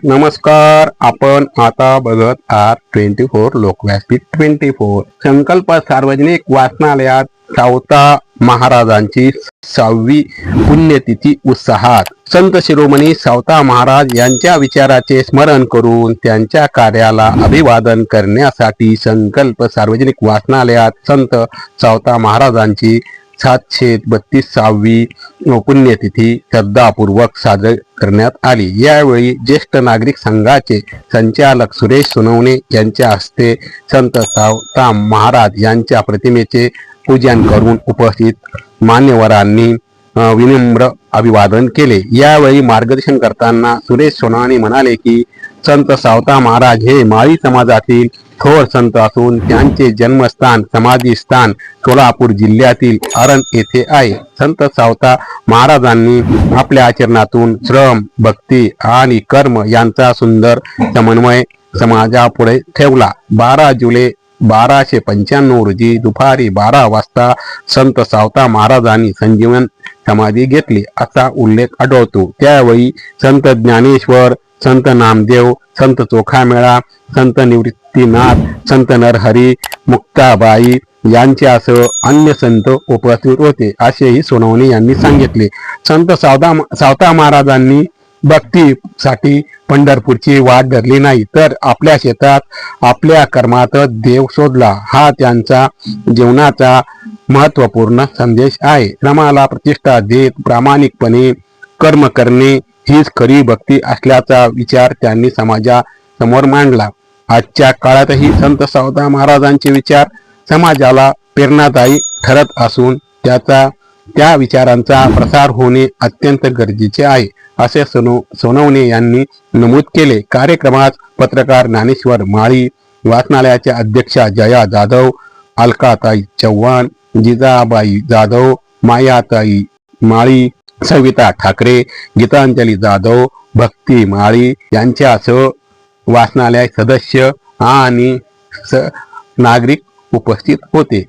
नमस्कार. आपण आता बघत आहात 24 लोकव्यासपीठ 24. संकल्प सार्वजनिक वाचनालयात सावता महाराजांची 6वी पुण्यतिथी उत्साहात. संत शिरोमणी सावता महाराज यांच्या विचाराचे स्मरण करून त्यांच्या कार्याला अभिवादन करण्यासाठी संकल्प सार्वजनिक वाचनालयात संत सावता महाराजांची 732वी पुण्यतिथी श्रद्धापूर्वक साजरी करण्यात आली. यावेळी ज्येष्ठ नागरिक संघाचे संचालक सुरेश सोनवणे यांच्या हस्ते संत सावता महाराज यांच्या प्रतिमेचे पूजन करून उपस्थित मान्यवरांनी विनम्र अभिवादन केले. यावेळी मार्गदर्शन करताना सुरेश सोनवणे म्हणाले की संत सावता महाराज हे माळी समाजातील थोर संत असून त्यांचे जन्मस्थान समाधी स्थान सोलापूर जिल्ह्यातील अरण येथे आहे. संत सावता महाराजांनी आपल्या आचरणातून श्रम, भक्ती आणि कर्म यांचा सुंदर समन्वय समाजापुढे ठेवला. 12 जुलै 1295 रोजी दुपारी 12 वाजता संत सावता महाराजांनी संजीवन समाधी घेतली असा उल्लेख आढळतो. त्यावेळी संत ज्ञानेश्वर, संत नामदेव, संत चोखामेळा, संत निवृत्तीनाथ, संत नरहरी, मुक्ताबाई यांच्यासह अन्य संत उपस्थित होते असेही सोनवणे यांनी सांगितले. संत सावता महाराजांनी भक्तीसाठी पंढरपूरची वाट धरली नाही, तर आपल्या शेतात आपल्या कर्मात देव शोधला. हा त्यांचा जीवनाचा महत्वपूर्ण संदेश आहे. श्रमाला प्रतिष्ठा देत प्रामाणिकपणे कर्म करणे हीच खरी भक्ती असल्याचा विचार त्यांनी समाजासमोर मांडला. आजच्या काळातही संत सावता महाराजांचे विचार समाजाला प्रेरणादायी ठरत असून त्या विचारांचा प्रसार होणे अत्यंत गरजेचे आहे असे सोनवणे यांनी नमूद केले. कार्यक्रमात पत्रकार ज्ञानेश्वर माळी, वाचनालयाच्या अध्यक्षा जया जाधव, अलकाताई चव्हाण, जिजाबाई जाधव, मायाताई माळी, सविता ठाकरे, गीतांजली जाधव, भक्ती माळी यांच्यासह वाचनालय सदस्य आणि नागरिक उपस्थित होते.